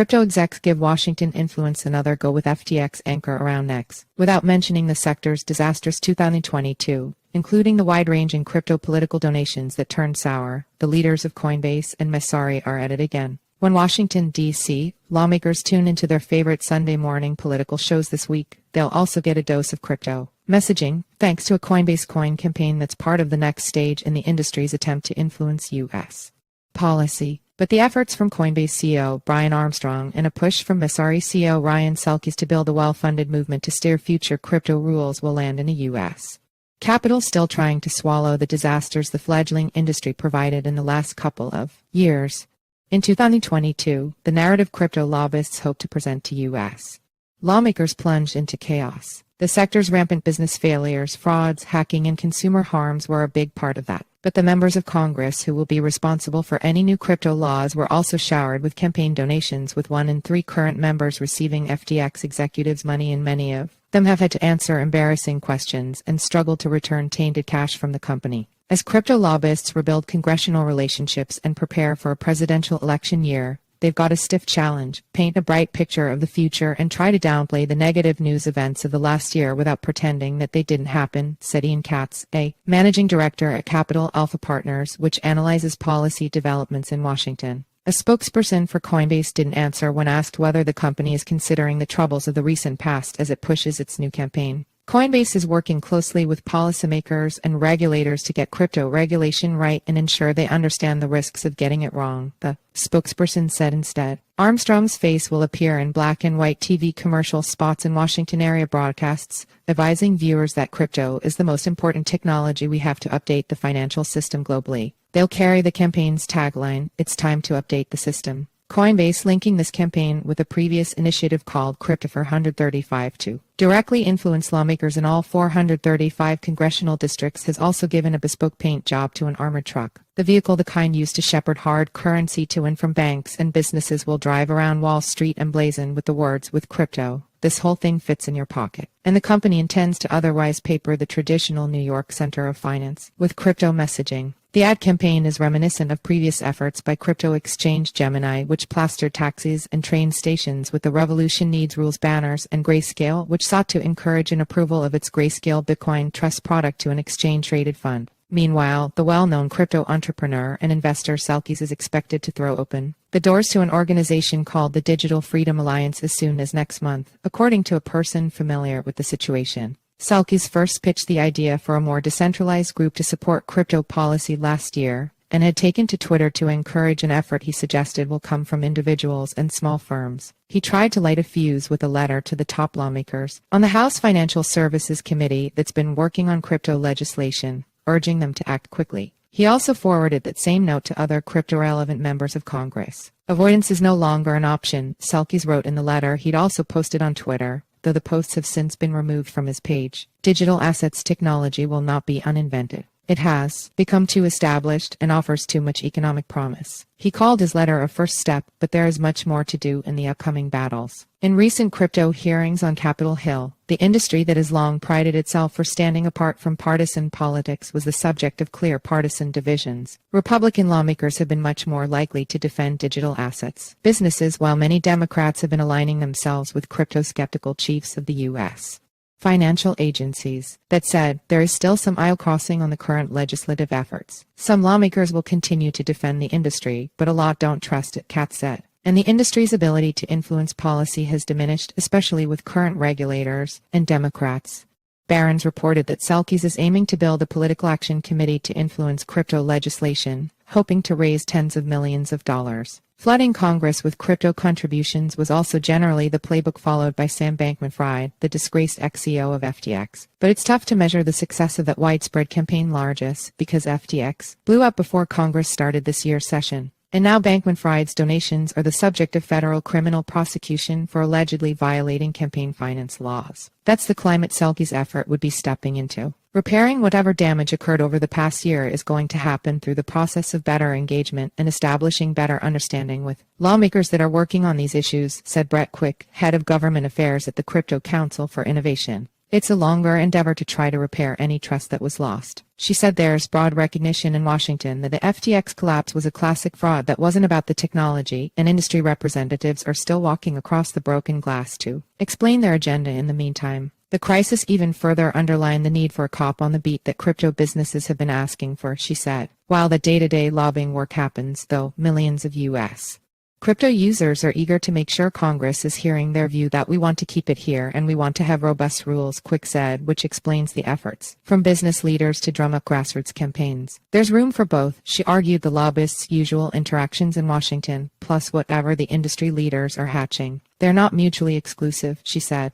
Crypto execs give Washington influence another go with FTX anchor around necks, without mentioning the sector's disastrous 2022, including the wide-ranging crypto political donations that turned sour. The leaders of Coinbase and Messari are at it again. When Washington, D.C., lawmakers tune into their favorite Sunday morning political shows this week, they'll also get a dose of crypto messaging, thanks to a Coinbase coin campaign that's part of the next stage in the industry's attempt to influence U.S. policy. But the efforts from Coinbase CEO Brian Armstrong and a push from Messari CEO Ryan Selkis to build a well-funded movement to steer future crypto rules will land in a U.S. capital still trying to swallow the disasters the fledgling industry provided in the last couple of years. In 2022, the narrative crypto lobbyists hope to present to U.S. lawmakers plunged into chaos. The sector's rampant business failures, frauds, hacking, and consumer harms were a big part of that. But the members of Congress who will be responsible for any new crypto laws were also showered with campaign donations, with 1 in 3 current members receiving FTX executives' money, and many of them have had to answer embarrassing questions and struggle to return tainted cash from the company. As crypto lobbyists rebuild congressional relationships and prepare for a presidential election year, they've got a stiff challenge: paint a bright picture of the future and try to downplay the negative news events of the last year without pretending that they didn't happen, said Ian Katz, a managing director at Capital Alpha Partners, which analyzes policy developments in Washington. A spokesperson for Coinbase didn't answer when asked whether the company is considering the troubles of the recent past as it pushes its new campaign. Coinbase is working closely with policymakers and regulators to get crypto regulation right and ensure they understand the risks of getting it wrong, the spokesperson said instead. Armstrong's face will appear in black and white TV commercial spots in Washington area broadcasts, advising viewers that crypto is the most important technology we have to update the financial system globally. They'll carry the campaign's tagline, "It's time to update the system." Coinbase linking this campaign with a previous initiative called Crypto for 135 to directly influence lawmakers in all 435 congressional districts has also given a bespoke paint job to an armored truck. The vehicle, the kind used to shepherd hard currency to and from banks and businesses, will drive around Wall Street emblazoned with the words, "With crypto, this whole thing fits in your pocket." And the company intends to otherwise paper the traditional New York center of finance with crypto messaging. The ad campaign is reminiscent of previous efforts by crypto exchange Gemini, which plastered taxis and train stations with the Revolution Needs Rules banners, and Grayscale, which sought to encourage an approval of its Grayscale Bitcoin Trust product to an exchange-traded fund. Meanwhile, the well-known crypto entrepreneur and investor Selkis is expected to throw open the doors to an organization called the Digital Freedom Alliance as soon as next month, according to a person familiar with the situation. Selkis first pitched the idea for a more decentralized group to support crypto policy last year, and had taken to Twitter to encourage an effort he suggested will come from individuals and small firms. He tried to light a fuse with a letter to the top lawmakers on the House Financial Services Committee that's been working on crypto legislation, urging them to act quickly. He also forwarded that same note to other crypto-relevant members of Congress. Avoidance is no longer an option, Selkis wrote in the letter he'd also posted on Twitter, though the posts have since been removed from his page. Digital assets technology will not be uninvented. It has become too established and offers too much economic promise. He called his letter a first step, but there is much more to do in the upcoming battles. In recent crypto hearings on Capitol Hill, the industry that has long prided itself for standing apart from partisan politics was the subject of clear partisan divisions. Republican lawmakers have been much more likely to defend digital assets businesses, while many Democrats have been aligning themselves with crypto-skeptical chiefs of the U.S. financial agencies. That said, there is still some aisle crossing on the current legislative efforts. Some lawmakers will continue to defend the industry, but a lot don't trust it, Katz said. And the industry's ability to influence policy has diminished, especially with current regulators and Democrats. Barron's reported that Selkis is aiming to build a political action committee to influence crypto legislation, hoping to raise tens of millions of dollars. Flooding Congress with crypto contributions was also generally the playbook followed by Sam Bankman-Fried, the disgraced ex-CEO of FTX. But it's tough to measure the success of that widespread campaign largesse, because FTX blew up before Congress started this year's session. And now Bankman-Fried's donations are the subject of federal criminal prosecution for allegedly violating campaign finance laws. That's the climate Selkis' effort would be stepping into. Repairing whatever damage occurred over the past year is going to happen through the process of better engagement and establishing better understanding with lawmakers that are working on these issues, said Brett Quick, head of government affairs at the Crypto Council for Innovation. It's a longer endeavor to try to repair any trust that was lost. She said there's broad recognition in Washington that the FTX collapse was a classic fraud that wasn't about the technology, and industry representatives are still walking across the broken glass to explain their agenda in the meantime. The crisis even further underlined the need for a cop on the beat that crypto businesses have been asking for, she said. While the day-to-day lobbying work happens, though, millions of U.S. crypto users are eager to make sure Congress is hearing their view that we want to keep it here and we want to have robust rules, Quick said, which explains the efforts from business leaders to drum up grassroots campaigns. There's room for both, she argued, the lobbyists' usual interactions in Washington, plus whatever the industry leaders are hatching. They're not mutually exclusive, she said.